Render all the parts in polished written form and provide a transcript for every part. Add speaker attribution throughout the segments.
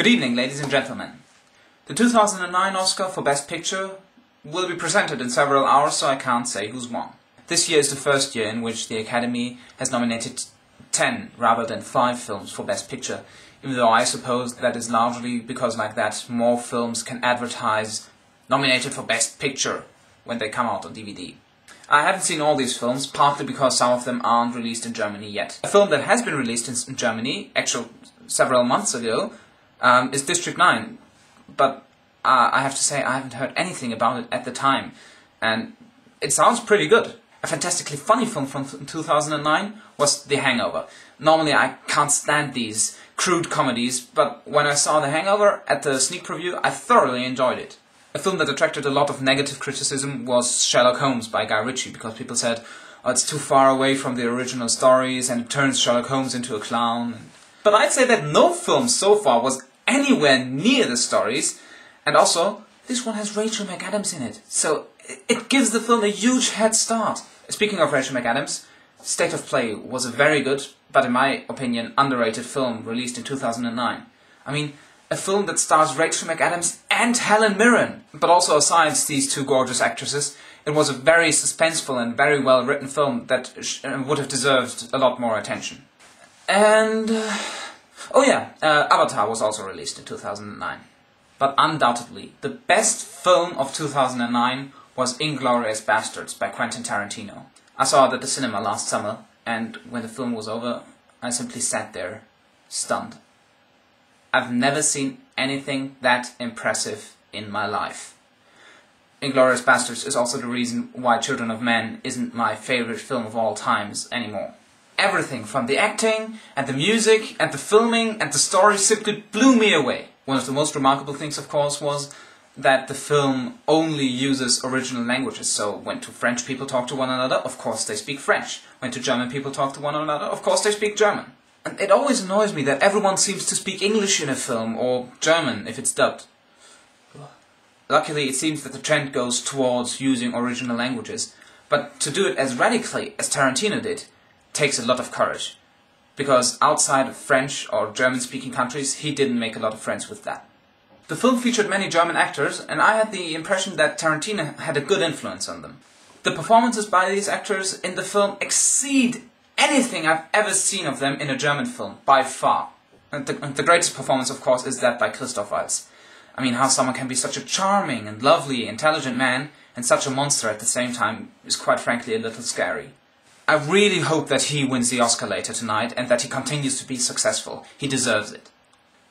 Speaker 1: Good evening, ladies and gentlemen. The 2009 Oscar for Best Picture will be presented in several hours, so I can't say who's won. This year is the first year in which the Academy has nominated 10 rather than 5 films for Best Picture, even though I suppose that is largely because like that more films can advertise nominated for Best Picture when they come out on DVD. I haven't seen all these films, partly because some of them aren't released in Germany yet. A film that has been released in Germany, actually several months ago, is District 9, but I have to say I haven't heard anything about it at the time, and it sounds pretty good. A fantastically funny film from 2009 was The Hangover. Normally I can't stand these crude comedies, but when I saw The Hangover at the sneak preview, I thoroughly enjoyed it. A film that attracted a lot of negative criticism was Sherlock Holmes by Guy Ritchie, because people said, oh, it's too far away from the original stories and it turns Sherlock Holmes into a clown. But I'd say that no film so far was anywhere near the stories, and also, this one has Rachel McAdams in it, so it gives the film a huge head start. Speaking of Rachel McAdams, State of Play was a very good, but in my opinion, underrated film released in 2009. I mean, a film that stars Rachel McAdams and Helen Mirren. But also aside these two gorgeous actresses, it was a very suspenseful and very well written film that would have deserved a lot more attention. And Avatar was also released in 2009. But undoubtedly, the best film of 2009 was Inglourious Basterds by Quentin Tarantino. I saw it at the cinema last summer, and when the film was over, I simply sat there, stunned. I've never seen anything that impressive in my life. Inglourious Basterds is also the reason why Children of Men isn't my favorite film of all times anymore. Everything from the acting, and the music, and the filming, and the story simply blew me away. One of the most remarkable things, of course, was that the film only uses original languages. So when two French people talk to one another, of course they speak French. When two German people talk to one another, of course they speak German. And it always annoys me that everyone seems to speak English in a film, or German if it's dubbed. Luckily, it seems that the trend goes towards using original languages. But to do it as radically as Tarantino did takes a lot of courage. Because outside of French or German-speaking countries, he didn't make a lot of friends with that. The film featured many German actors, and I had the impression that Tarantino had a good influence on them. The performances by these actors in the film exceed anything I've ever seen of them in a German film, by far. And the greatest performance, of course, is that by Christoph Waltz. I mean, how someone can be such a charming and lovely, intelligent man, and such a monster at the same time, is quite frankly a little scary. I really hope that he wins the Oscar later tonight, and that he continues to be successful. He deserves it.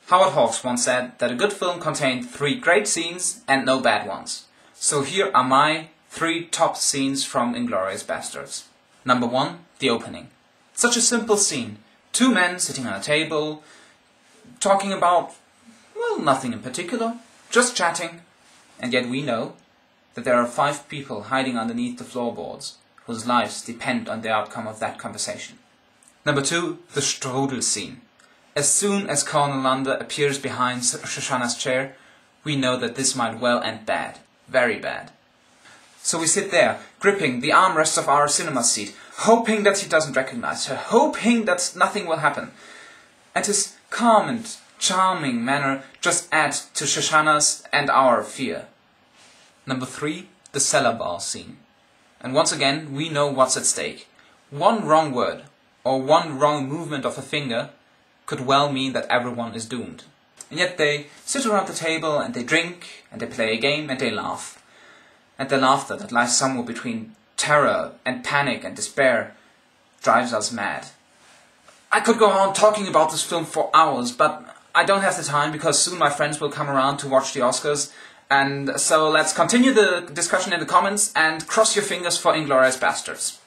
Speaker 1: Howard Hawks once said that a good film contained 3 great scenes and no bad ones. So here are my 3 top scenes from Inglourious Basterds. Number 1, the opening. Such a simple scene. 2 men sitting on a table, talking about, well, nothing in particular, just chatting. And yet we know that there are 5 people hiding underneath the floorboards, whose lives depend on the outcome of that conversation. Number 2, the strudel scene. As soon as Colonel Landa appears behind Shoshana's chair, we know that this might well end bad. Very bad. So we sit there, gripping the armrests of our cinema seat, hoping that he doesn't recognize her, hoping that nothing will happen. And his calm and charming manner just add to Shoshana's and our fear. Number 3, the cellar bar scene. And once again, we know what's at stake. One wrong word, or one wrong movement of a finger, could well mean that everyone is doomed. And yet they sit around the table, and they drink, and they play a game, and they laugh. And the laughter that lies somewhere between terror and panic and despair drives us mad. I could go on talking about this film for hours, but I don't have the time, because soon my friends will come around to watch the Oscars. And so let's continue the discussion in the comments and cross your fingers for Inglourious Basterds.